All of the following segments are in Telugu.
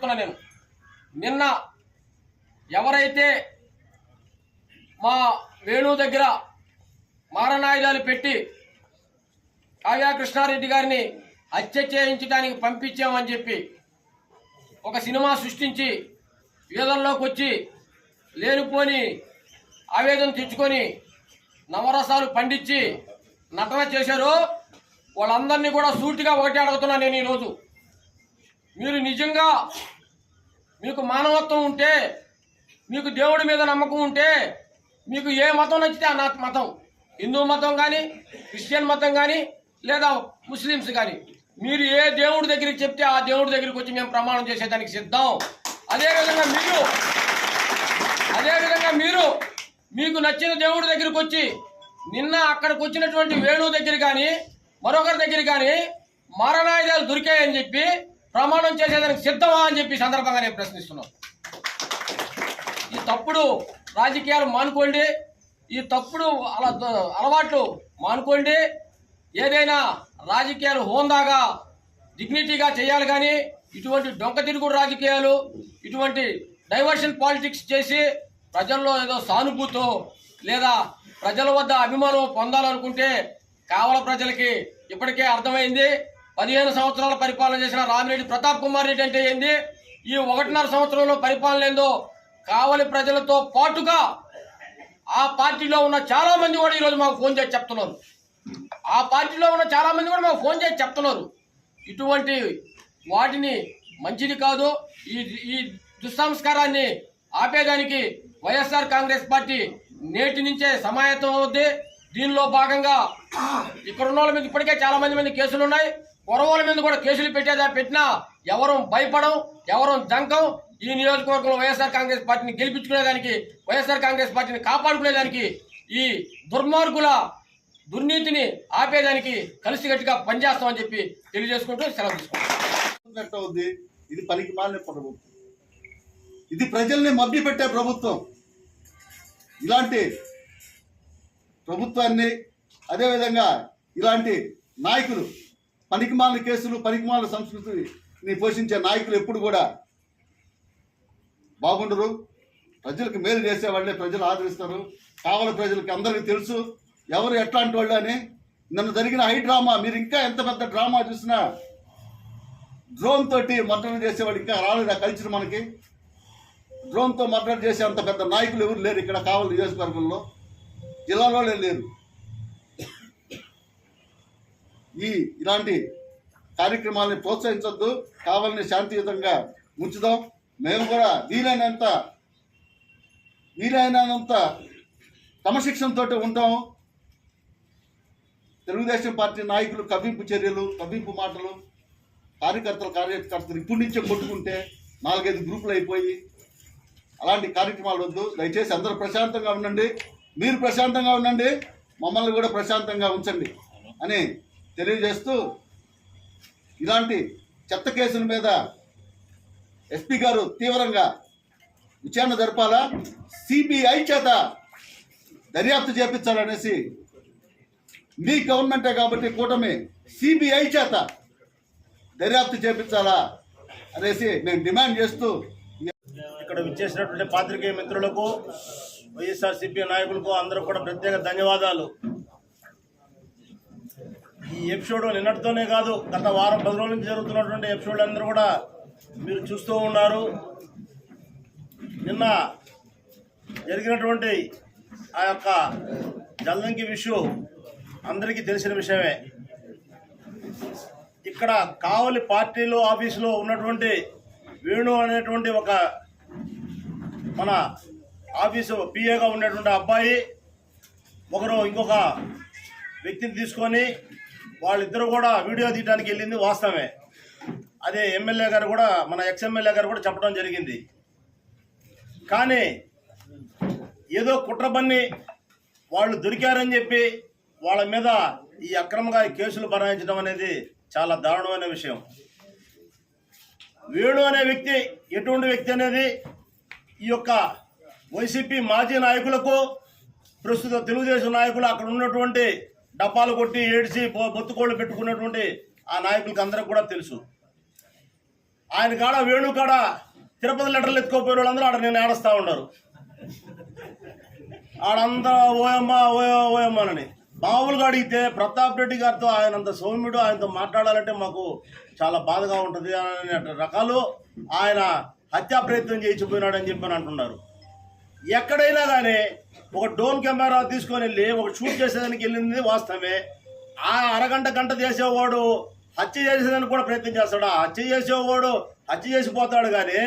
చెప్తున్నా నేను. నిన్న ఎవరైతే మా వేణు దగ్గర మారణాయుధాలు పెట్టి కావ్య కృష్ణారెడ్డి గారిని హత్య చేయించడానికి పంపించామని చెప్పి ఒక సినిమా సృష్టించి వీధంలోకి వచ్చి లేనిపోని ఆవేదన తెచ్చుకొని నవరసాలు పండించి నటన చేశారు. వాళ్ళందరినీ కూడా సూటిగా ఒకటి అడుగుతున్నా నేను ఈరోజు. మీరు నిజంగా మీకు మానవత్వం ఉంటే, మీకు దేవుడి మీద నమ్మకం ఉంటే, మీకు ఏ మతం నచ్చితే ఆ మతం, హిందూ మతం కానీ, క్రిస్టియన్ మతం కానీ, లేదా ముస్లిమ్స్ కానీ, మీరు ఏ దేవుడి దగ్గరికి చెప్తే ఆ దేవుడి దగ్గరికి వచ్చి మేము ప్రమాణం చేసేదానికి సిద్ధం. అదేవిధంగా మీరు మీకు నచ్చిన దేవుడి దగ్గరికి వచ్చి నిన్న అక్కడికి వచ్చినటువంటి వేణు దగ్గర కానీ మరొకరి దగ్గర కానీ మారణాయుధాలు దొరికాయని చెప్పి ప్రమాణం చేసేదానికి సిద్ధమా అని చెప్పి సందర్భంగా నేను ప్రశ్నిస్తున్నాను. ఈ తప్పుడు రాజకీయాలు మానుకోండి, ఈ తప్పుడు అలవాట్లు మానుకోండి. ఏదైనా రాజకీయాలు హోందాగా డిగ్నిటీగా చేయాలి కానీ ఇటువంటి డొంక తిరుగుడు రాజకీయాలు, ఇటువంటి డైవర్షన్ పాలిటిక్స్ చేసి ప్రజల్లో ఏదో సానుభూతో లేదా ప్రజల వద్ద అభిమానం పొందాలనుకుంటే కావల ప్రజలకి ఇప్పటికే అర్థమైంది. 15 సంవత్సరాల పరిపాలన చేసిన రామిరెడ్డి ప్రతాప్ కుమార్ రెడ్డి అంటే ఏంది, ఈ 1.5 సంవత్సరంలో పరిపాలన ఏందో కావలి ప్రజలతో పాటుగా ఆ పార్టీలో ఉన్న చాలా మంది కూడా ఈరోజు మాకు ఫోన్ చేసి చెప్తున్నారు. ఇటువంటి వాటిని మంచిది కాదు. ఈ దుస్సంస్కారాన్ని ఆపేదానికి వైఎస్ఆర్ కాంగ్రెస్ పార్టీ నేటి నుంచే సమాయత్తం అవుద్ది. దీనిలో భాగంగా ఇక్కడ ఉన్న వాళ్ళ మీద ఇప్పటికే చాలా మంది కేసులు ఉన్నాయి. కొరవాళ్ళ మీద కూడా కేసులు పెట్టినా ఎవరు భయపడం, ఎవరు జంకం. ఈ నియోజకవర్గంలో వైఎస్ఆర్ కాంగ్రెస్ పార్టీని గెలిపించుకునేదానికి, వైఎస్ఆర్ కాంగ్రెస్ పార్టీని కాపాడుకునేదానికి, ఈ దుర్మార్గుల దుర్నీతిని ఆపేదానికి కలిసికట్టుగా పనిచేస్తామని చెప్పి తెలియజేసుకుంటూ సెలవు తీసుకుంటాం. ఇది పనికి మాలిన ప్రభుత్వం, ఇది ప్రజల్ని మభ్యపెట్టే ప్రభుత్వం. ఇలాంటి ప్రభుత్వాన్ని, అదేవిధంగా ఇలాంటి నాయకులు, పనికిమాలిన కేసులు, పనికిమాలిన సంస్కృతిని పోషించే నాయకులు ఎప్పుడు కూడా బాగుండరు. ప్రజలకు మేలు చేసేవాళ్ళే ప్రజలు ఆదరిస్తారు. కావలి ప్రజలకి అందరికీ తెలుసు ఎవరు ఎట్లాంటి వాళ్ళు అని. నిన్న జరిగిన హై డ్రామా, మీరు ఇంకా ఎంత పెద్ద డ్రామా చూసినా డ్రోన్ తోటి మర్డర్ చేసేవాడు ఇంకా రాలేదు. ఆ కల్చర్ మనకి డ్రోన్తో మర్డర్ చేసే అంత పెద్ద నాయకులు ఎవరు లేరు ఇక్కడ కావలి నియోజకవర్గంలో, జిల్లాలో లేరు. ఇలాంటి కార్యక్రమాలని ప్రోత్సహించొద్దు, కావాలని శాంతియుతంగా ఉంచుదాం. మేము కూడా వీలైనంత క్రమశిక్షణతో ఉంటాము. తెలుగుదేశం పార్టీ నాయకులు కవ్వింపు చర్యలు, కవ్వింపు మాటలు, కార్యకర్తలు ఇప్పటి నుంచే కొట్టుకుంటే 4-5 గ్రూపులు అయిపోయి అలాంటి కార్యక్రమాలు వద్దు. దయచేసి అందరూ ప్రశాంతంగా ఉండండి, మీరు ప్రశాంతంగా ఉండండి, మమ్మల్ని కూడా ప్రశాంతంగా ఉంచండి అని తెలియజేస్తూ, ఇలాంటి చెత్త కేసుల మీద ఎస్పీ గారు తీవ్రంగా విచారణ జరపాలా, సిబిఐ చేత దర్యాప్తు చేపించాలనేసి, మీ గవర్నమెంటే కాబట్టి కూటమి సిబిఐ చేత దర్యాప్తు చేపించాలా అనేసి మేము డిమాండ్ చేస్తూ, ఇక్కడ విచ్చేసినటువంటి పాత్రికేయ మిత్రులకు, వైఎస్ఆర్సీపీ నాయకులకు అందరూ కూడా ప్రత్యేక ధన్యవాదాలు. ఈ ఎపిసోడ్ నిన్నటితోనే కాదు, గత వారం 10 రోజుల నుంచి జరుగుతున్నటువంటి ఎపిసోడ్లు అందరూ కూడా మీరు చూస్తూ ఉన్నారు. నిన్న జరిగినటువంటి ఆ యొక్క జల్లంకి విషయం అందరికీ తెలిసిన విషయమే. ఇక్కడ కావలి పార్టీలో ఆఫీసులో ఉన్నటువంటి వేణు అనేటువంటి ఒక మన ఆఫీసు పిఏగా ఉన్నటువంటి అబ్బాయి ఒకరు ఇంకొక వ్యక్తిని తీసుకొని వాళ్ళిద్దరూ కూడా వీడియో తీయడానికి వెళ్ళింది వాస్తవమే. అదే ఎమ్మెల్యే గారు కూడా, మన ఎక్స్ఎమ్మెల్యే గారు కూడా చెప్పడం జరిగింది. కానీ ఏదో కుట్రబన్ని వాళ్ళు దొరికారని చెప్పి వాళ్ళ మీద ఈ అక్రమంగా కేసులు బనాయించడం అనేది చాలా దారుణమైన విషయం. వేణు అనే వ్యక్తి ఎటువంటి వ్యక్తి అనేది ఈ యొక్క వైసీపీ మాజీ నాయకులకు, ప్రస్తుత తెలుగుదేశం నాయకులు, అక్కడ ఉన్నటువంటి డబ్బాలు కొట్టి ఏడ్చి బొత్తుకోళ్ళు పెట్టుకున్నటువంటి ఆ నాయకులకు అందరికి కూడా తెలుసు. ఆయన కాడ వేణు కాడ తిరుపతి లెటర్లు ఎత్తుకోపోయిన వాళ్ళందరూ ఆడ నేను ఏడుస్తూ ఉన్నారు. ఆడంతా ఓయమ్మానని మామూలుగా అడిగితే ప్రతాప్ రెడ్డి గారితో ఆయనంత సౌమ్యుడు, ఆయనతో మాట్లాడాలంటే మాకు చాలా బాధగా ఉంటుంది అనే రకాలు ఆయన హత్యా ప్రయత్నం చేయించిపోయినాడని చెప్పని అంటున్నారు. ఎక్కడైనా కానీ ఒక డ్రోన్ కెమెరా తీసుకొని వెళ్ళి ఒక షూట్ చేసేదానికి వెళ్ళింది వాస్తవమే. ఆ అరగంట గంట చేసేవాడు హత్య చేసేదానికి కూడా ప్రయత్నం చేస్తాడు. హత్య చేసేవాడు హత్య చేసిపోతాడు కానీ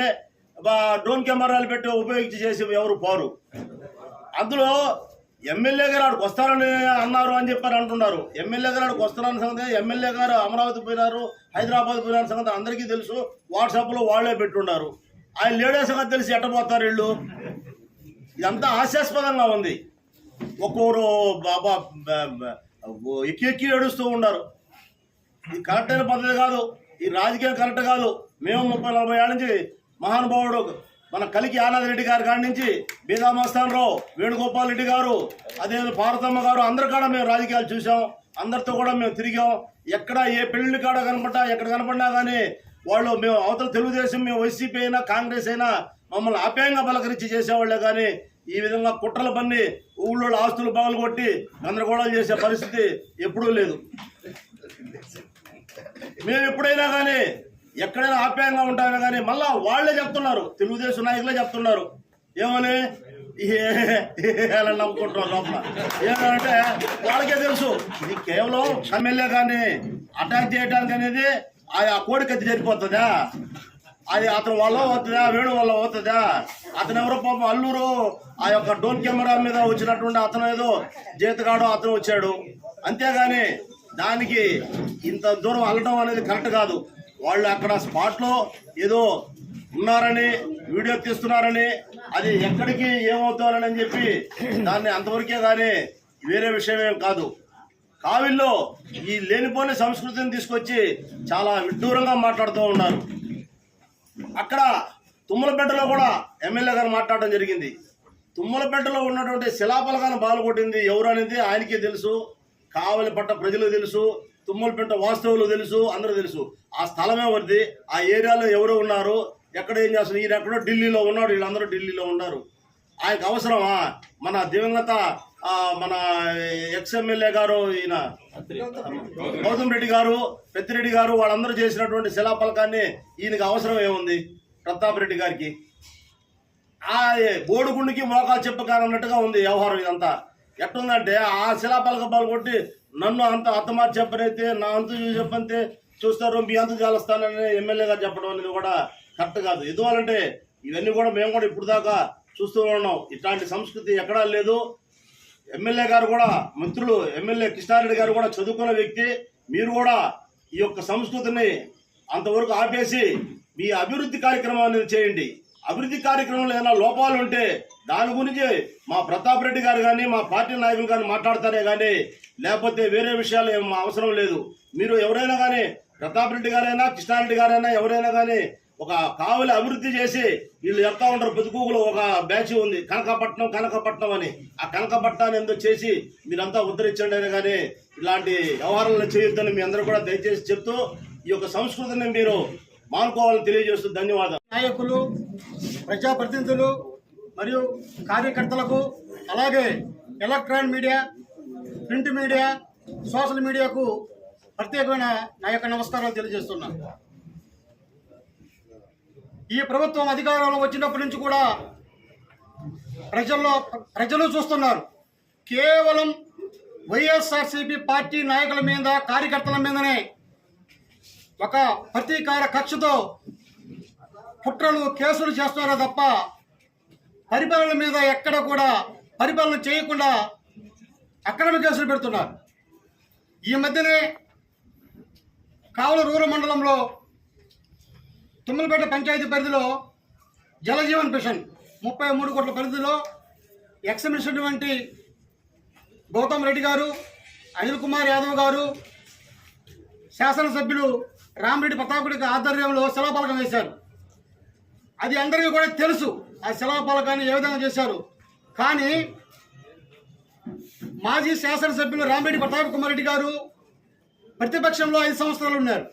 డ్రోన్ కెమెరాలు పెట్టి ఉపయోగించి చేసి ఎవరు పోరు. అందులో ఎమ్మెల్యే గారు ఆడికి వస్తారని అన్నారు అని చెప్పని అంటున్నారు. ఎమ్మెల్యే గారు ఆడికి వస్తారన్న సంగతి, ఎమ్మెల్యే గారు అమరావతి పోయినారు, హైదరాబాద్ పోయినారు సంగతి అందరికీ తెలుసు. వాట్సాప్లో వాళ్ళే పెట్టున్నారు. ఆయన లేడే సంగతి తెలిసి ఎట్టబోతారు వీళ్ళు. ఇదంతా హాస్యాస్పదంగా ఉంది. ఒక్కొక్కరు బాబా ఎక్కి ఏడుస్తూ ఉన్నారు. ఇది కరెక్ట్ అయిన పద్ధతి కాదు. ఈ రాజకీయం కరెక్ట్ కాదు. మేము 30-40 ఏళ్ళ నుంచి మహానుభావుడు మన కలికి ఆనంద్ రెడ్డి గారి కాడి నుంచి బీదా మస్తాన్ రావు, వేణుగోపాల్ రెడ్డి గారు, అదేవిధంగా పార్వతమ్మ గారు, అందరి కాడ మేము రాజకీయాలు చూసాం. అందరితో కూడా మేము తిరిగాం. ఎక్కడ ఏ పెళ్లి కాడ కనపడ్డా ఎక్కడ కనపడినా కానీ వాళ్ళు మేము అవతల తెలుగుదేశం, మేము వైసీపీ అయినా కాంగ్రెస్ అయినా మమ్మల్ని ఆప్యాయంగా పలకరించి చేసేవాళ్లే కానీ ఈ విధంగా కుట్రలు పన్ని ఊళ్ళో ఆస్తులు పగలు కొట్టి గందరగోళాలు చేసే పరిస్థితి ఎప్పుడూ లేదు. మేము ఎప్పుడైనా కానీ ఎక్కడైనా ఆప్యాయంగా ఉంటామో కానీ మళ్ళా వాళ్లే చెప్తున్నారు, తెలుగుదేశం నాయకులే చెప్తున్నారు ఏమని నమ్ముకుంటున్నారు లోపల. ఏమంటే వాళ్ళకే తెలుసు ఇది కేవలం ఎమ్మెల్యే కానీ అటాక్ చేయడానికి అనేది ఆ కోడికత్తి జరిగిపోతుందా, అది అతను వల్ల అవుతుందా, వేణు వల్ల అవుతుందా? అతను ఎవరో పాపం అల్లూరు ఆ యొక్క డ్రోన్ కెమెరా మీద వచ్చినటువంటి అతను ఏదో జీతగాడో అతను వచ్చాడు. అంతేగాని దానికి ఇంత దూరం వెళ్ళడం అనేది కరెక్ట్ కాదు. వాళ్ళు అక్కడ స్పాట్లో ఏదో ఉన్నారని వీడియో తీస్తున్నారని అది ఎక్కడికి ఏమవుతారని చెప్పి దాన్ని అంతవరకే కానీ వేరే విషయం ఏం కాదు. కావిల్లో ఈ లేనిపోని సంస్కృతిని తీసుకొచ్చి చాలా విడ్డూరంగా మాట్లాడుతూ ఉన్నారు. అక్కడ తుమ్మలపేటలో కూడా ఎమ్మెల్యే గారు మాట్లాడడం జరిగింది. తుమ్మలపేటలో ఉన్నటువంటి శిలాపలకాన్ని బాలగొట్టింది ఎవరు అనేది ఆయనకే తెలుసు, కావలి పట్ట ప్రజలకు తెలుసు, తుమ్మలపేట వాస్తవులు తెలుసు, అందరూ తెలుసు. ఆ స్థలమే వద్ది, ఆ ఏరియాలో ఎవరు ఉన్నారు, ఎక్కడ ఏం చేస్తున్నారు. ఈయన ఎక్కడో ఢిల్లీలో ఉన్నాడు, వీళ్ళందరూ ఢిల్లీలో ఉన్నారు. ఆయనకు అవసరమా? మన దివంగత మన ఎక్స్ఎమ్మెల్యే గారు ఈయన గౌతమ్ రెడ్డి గారు, పెద్దిరెడ్డి గారు వాళ్ళందరూ చేసినటువంటి శిలాపలకాన్ని ఈయనకి అవసరం ఏముంది? ప్రతాప్ రెడ్డి గారికి ఆ బోడుగుండికి మోకాలు చెప్పకారన్నట్టుగా ఉంది వ్యవహారం. ఇదంతా ఎట్టుందంటే ఆ శిలాపలక బాలు కొట్టి నన్ను అంత అత్తమార్చి చెప్పనైతే నా అంతు చెప్పంతే చూస్తారు, మీ అంతు చేస్తానని ఎమ్మెల్యే గారు చెప్పడం అనేది కూడా కరెక్ట్ కాదు. ఎందువల్లంటే ఇవన్నీ కూడా మేము కూడా ఇప్పుడు దాకా చూస్తూ ఉన్నాం. ఇట్లాంటి సంస్కృతి ఎక్కడా లేదు. ఎమ్మెల్యే గారు కూడా మిత్రులు ఎమ్మెల్యే కృష్ణారెడ్డి గారు కూడా చదువుకున్న వ్యక్తి. మీరు కూడా ఈ యొక్క సంస్కృతిని అంతవరకు ఆపేసి మీ అభివృద్ధి కార్యక్రమం అనేది చేయండి. అభివృద్ధి కార్యక్రమంలో ఏదైనా లోపాలు ఉంటే దాని గురించి మా ప్రతాప్ రెడ్డి గారు కానీ మా పార్టీ నాయకులు కానీ మాట్లాడతారే కానీ లేకపోతే వేరే విషయాలు ఏం అవసరం లేదు. మీరు ఎవరైనా కానీ ప్రతాప్ రెడ్డి గారైనా కృష్ణారెడ్డి గారైనా ఎవరైనా కానీ ఒక కావలి అభివృద్ధి చేసి వీళ్ళు చెప్తా ఉంటారు. పొద్దుకూకులో ఒక బ్యాచ్ ఉంది కనకపట్నం అని. ఆ కనకపట్నాన్ని ఎందుకు చేసి మీరంతా ఉద్ధరించండి అని కానీ ఇలాంటి వ్యవహారాలను చేయొద్దని మీ అందరూ కూడా దయచేసి చెప్తూ ఈ యొక్క సంస్కృతిని మీరు మానుకోవాలని తెలియజేస్తూ ధన్యవాదాలు. నాయకులు, ప్రజాప్రతినిధులు మరియు కార్యకర్తలకు, అలాగే electronic media, print media, social మీడియాకు ప్రత్యేకమైన నా యొక్క నమస్కారాలు తెలియజేస్తున్నాను. ఈ ప్రభుత్వం అధికారంలో వచ్చినప్పటి నుంచి కూడా ప్రజలు చూస్తున్నారు. కేవలం వైఎస్ఆర్సీపీ పార్టీ నాయకుల మీద, కార్యకర్తల మీదనే ఒక ప్రతీకార కక్షతో కుట్రలు, కేసులు చేస్తున్నారో తప్ప పరిపాలన మీద ఎక్కడ కూడా పరిపాలన చేయకుండా అక్రమ కేసులు పెడుతున్నారు. ఈ మధ్యనే కావలి రూరల్ మండలంలో తుమ్మలపేట పంచాయతీ పరిధిలో జలజీవన్ మిషన్ 33 కోట్ల పరిధిలో ఎక్స్ఎమ్మెల్యే వంటి గౌతమ్ రెడ్డి గారు, అనిల్ కుమార్ యాదవ్ గారు, శాసనసభ్యులు రామిరెడ్డి ప్రతాప్ రెడ్డి ఆధ్వర్యంలో శిలాపలకం వేశారు. అది అందరికీ కూడా తెలుసు ఆ శిలాపలకాన్ని ఏ విధంగా చేశారు. కానీ మాజీ శాసనసభ్యులు రామిరెడ్డి ప్రతాప్ కుమార్ రెడ్డి గారు ప్రతిపక్షంలో 5 సంవత్సరాలు ఉన్నారు.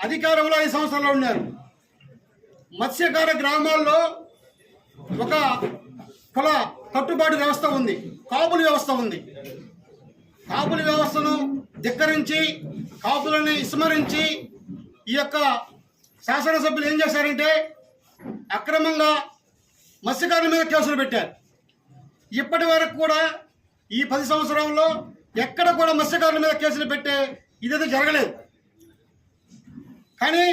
అధికారంలో 5 సంవత్సరాలు ఉన్నారు. మత్స్యకార గ్రామాల్లో ఒక కుల కట్టుబాటు వ్యవస్థ ఉంది, కాపుల వ్యవస్థ ఉంది. కాపుల వ్యవస్థను ధిక్కరించి, కాపులని విస్మరించి ఈ యొక్క శాసనసభ్యులు ఏం చేశారంటే అక్రమంగా మత్స్యకారుల మీద కేసులు పెట్టారు. ఇప్పటి వరకు కూడా ఈ 10 సంవత్సరాల్లో ఎక్కడ కూడా మత్స్యకారుల మీద కేసులు పెట్టే ఇదైతే జరగలేదు. కానీ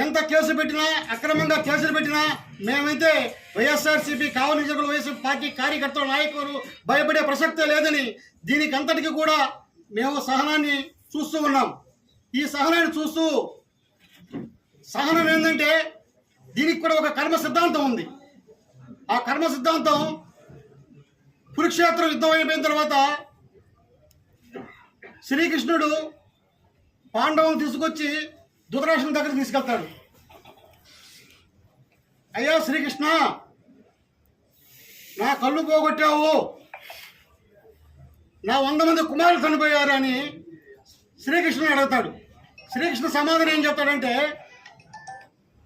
ఎంత కేసు పెట్టినా, అక్రమంగా కేసులు పెట్టినా మేమైతే వైఎస్ఆర్సీపీ కావలి నియోజకవర్గ వైఎస్ఆర్ పార్టీ కార్యకర్తలు, నాయకులు భయపడే ప్రసక్తే లేదని దీనికి అంతటికి కూడా మేము సహనాన్ని చూస్తూ ఉన్నాం. ఈ సహనాన్ని చూస్తూ సహనం ఏంటంటే దీనికి కూడా ఒక కర్మ సిద్ధాంతం ఉంది. ఆ కర్మ సిద్ధాంతం కురుక్షేత్రం యుద్ధం అయిపోయిన తర్వాత శ్రీకృష్ణుడు పాండవులను తీసుకొచ్చి ధృతరాష్ట్రుని దగ్గరికి తీసుకెళ్తాడు. అయ్యా శ్రీకృష్ణ, నా కళ్ళు పోగొట్టావు, నా 100 మంది కుమారులు చనిపోయారు అని శ్రీకృష్ణుని అడుగుతాడు. శ్రీకృష్ణ సమాధానం ఏం చెప్తాడంటే,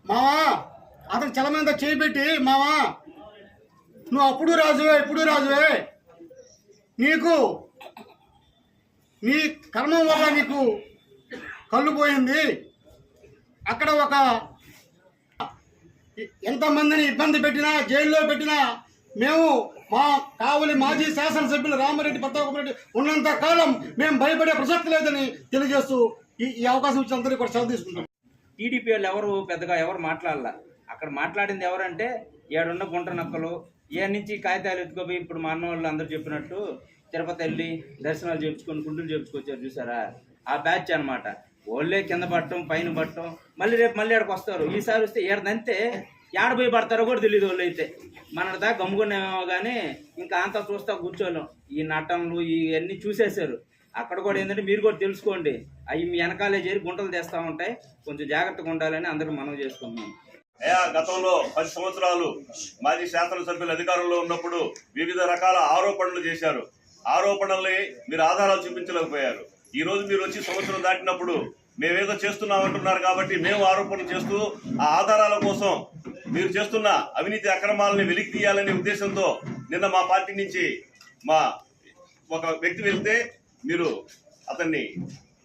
మావా అతను చల మీద చేయిబెట్టి, మావా నువ్వు అప్పుడు రాజువే ఇప్పుడు రాజువే, నీకు నీ కర్మం వల్ల నీకు కళ్ళు పోయింది. అక్కడ ఒక ఎంతమందిని ఇబ్బంది పెట్టినా, జైల్లో పెట్టినా మేము మా కావలి మాజీ శాసనసభ్యులు రామారెడ్డి ప్రతాపరెడ్డి ఉన్నంత కాలం మేము భయపడే ప్రసక్తి లేదని తెలియజేస్తూ ఈ అవకాశం ఇచ్చిన అందరికీ కూడా సెలవు తీసుకుంటాం. టీడీపీ వాళ్ళు ఎవరు మాట్లాడాల. అక్కడ మాట్లాడింది ఎవరంటే ఏడున్న గుంట నక్కలు ఏ నుంచి కాగితాలు ఎత్తుకోపోయి ఇప్పుడు మా అన్న వాళ్ళు అందరూ చెప్పినట్టు తిరుపతి వెళ్ళి దర్శనాలు చేయించుకొని గుంటూరు చేయించుకొచ్చారు చూసారా, ఆ బ్యాచ్ అనమాట. వాళ్ళే కింద పట్టడం, పైన పట్టడం, మళ్ళీ రేపు మళ్ళీ ఏడకి వస్తారు. ఈసారి వస్తే ఏడదంతే ఏడపోయి పడతారో కూడా తెలియదు. వాళ్ళు అయితే మన దాకా గమ్ముకున్నామేమో కానీ ఇంకా అంతా చూస్తా కూర్చోలేం. ఈ నటనలు ఇవన్నీ చూసేశారు. అక్కడ కూడా ఏంటంటే మీరు కూడా తెలుసుకోండి, అవి మీ వెనకాలే చేరి గుంటలు తెస్తూ ఉంటాయి. కొంచెం జాగ్రత్తగా ఉండాలని అందరూ మనం చేసుకుంటున్నాం. గతంలో 10 సంవత్సరాలు మాజీ శాసనసభ్యులు అధికారంలో ఉన్నప్పుడు వివిధ రకాల ఆరోపణలు చేశారు. ఆరోపణల్ని మీరు ఆధారాలు చూపించలేకపోయారు. ఈ రోజు మీరు వచ్చి సంవత్సరం దాటినప్పుడు మేమేదో చేస్తున్నామంటున్నారు కాబట్టి మేము ఆరోపణలు చేస్తూ ఆ ఆధారాల కోసం మీరు చేస్తున్న అవినీతి అక్రమాలని వెలికి తీయాలనే ఉద్దేశంతో నిన్న మా పార్టీ నుంచి మా ఒక వ్యక్తి వెళ్తే మీరు అతన్ని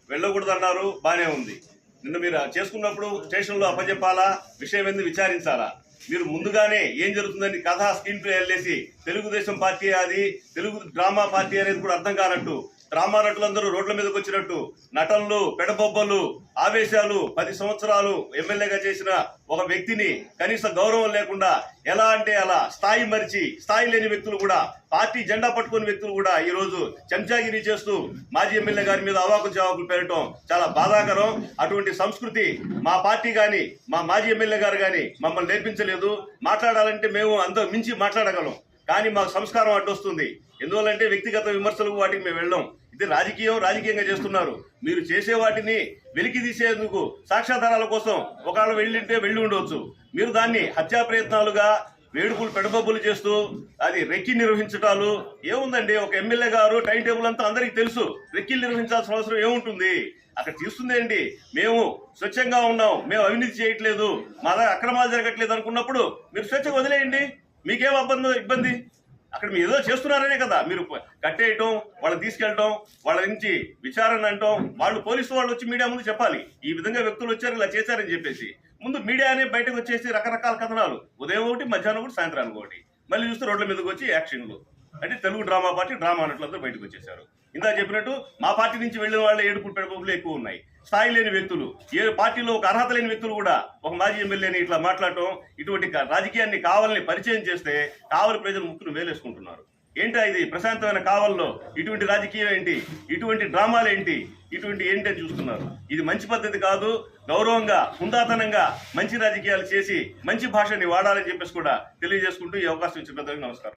వెళ్ళకూడదన్నారు. బానే ఉంది. నిన్న మీరు చేసుకున్నప్పుడు స్టేషన్లో అప్పచెప్పాలా, విషయం ఎందుకు విచారించాలా? మీరు ముందుగానే ఏం జరుగుతుందని కథ స్క్రీన్ ప్లే వెళ్ళేసి తెలుగుదేశం పార్టీ అది తెలుగు డ్రామా పార్టీ అనేది కూడా అర్థం కానట్టు, డ్రామా నటులందరూ రోడ్ల మీదకి వచ్చినట్టు, నటనలు, పెడబొబ్బలు, ఆవేశాలు, 10 సంవత్సరాలు ఎమ్మెల్యేగా చేసిన ఒక వ్యక్తిని కనీస గౌరవం లేకుండా ఎలా అంటే అలా స్థాయి మరిచి, స్థాయి లేని వ్యక్తులు కూడా, పార్టీ జెండా పట్టుకుని వ్యక్తులు కూడా ఈ రోజు చెంచాగిరి చేస్తూ మాజీ ఎమ్మెల్యే గారి మీద అవాకులు జవాకులు పెరగటం చాలా బాధాకరం. అటువంటి సంస్కృతి మా పార్టీ కానీ మా మాజీ ఎమ్మెల్యే గారు కానీ మమ్మల్ని నేర్పించలేదు. మాట్లాడాలంటే మేము అంత మించి మాట్లాడగలం, కానీ మాకు సంస్కారం అడ్డొస్తుంది. ఎందువల్లంటే వ్యక్తిగత విమర్శలకు వాటికి మేము వెళ్ళాం. ఇది రాజకీయంగా చేస్తున్నారు. మీరు చేసే వాటిని వెలికి తీసేందుకు సాక్ష్యాధారాల కోసం ఒకవేళ వెళ్ళి ఉండవచ్చు. మీరు దాన్ని హత్యా ప్రయత్నాలుగా, వేడుకలు, పెడబబ్బులు చేస్తూ అది రెక్కి నిర్వహించటాలు ఏముందండి? ఒక ఎమ్మెల్యే గారు టైం టేబుల్ అంతా అందరికీ తెలుసు. రెక్కిలు నిర్వహించాల్సిన అవసరం ఏముంటుంది? అక్కడ తీస్తుందేంటి? మేము స్వచ్ఛంగా ఉన్నాం, మేము అవినీతి చేయట్లేదు, మా దగ్గర అక్రమాలు జరగట్లేదు అనుకున్నప్పుడు మీరు స్వచ్ఛంగా వదిలేయండి. మీకేం ఇబ్బంది? అక్కడ మీరు ఏదో చేస్తున్నారనే కదా మీరు కట్టేయటం, వాళ్ళని తీసుకెళ్ళటం, వాళ్ళ నుంచి విచారణ అంటాం. వాళ్ళు పోలీసు వాళ్ళు వచ్చి మీడియా ముందు చెప్పాలి, ఈ విధంగా వ్యక్తులు వచ్చారు, ఇలా చేశారని చెప్పేసి. ముందు మీడియానే బయటకు వచ్చేసి రకరకాల కథనాలు, ఉదయం ఒకటి, మధ్యాహ్నం ఒకటి, సాయంత్రానికి ఒకటి, మళ్ళీ చూస్తే రోడ్ల మీదకి వచ్చి యాక్షన్లు. అంటే తెలుగు డ్రామా పార్టీ డ్రామా అన్నట్లందరూ బయటకు వచ్చేసారు. ఇందా చెప్పినట్టు మా పార్టీ నుంచి వెళ్ళిన వాళ్ళ ఏడుపులు పెడబొబ్బులు ఎక్కువ ఉన్నాయి. స్థాయి లేని వ్యక్తులు, ఏ పార్టీలో ఒక అర్హత లేని వ్యక్తులు కూడా ఒక మాజీ ఎమ్మెల్యేని ఇట్లా మాట్లాడటం, ఇటువంటి రాజకీయాన్ని కావాలని పరిచయం చేస్తే కావలి ప్రజలు ముక్కును వేలేసుకుంటున్నారు. ఏంటా ఇది? ప్రశాంతమైన కావల్లో ఇటువంటి రాజకీయం ఏంటి? ఇటువంటి డ్రామాలు ఏంటి? ఇటువంటి ఏంటి అని చూస్తున్నారు. ఇది మంచి పద్ధతి కాదు. గౌరవంగా, హుందాతనంగా మంచి రాజకీయాలు చేసి మంచి భాషని వాడాలని చెప్పేసి కూడా తెలియజేసుకుంటూ ఈ అవకాశం ఇచ్చిన పెద్దలకు నమస్కారం.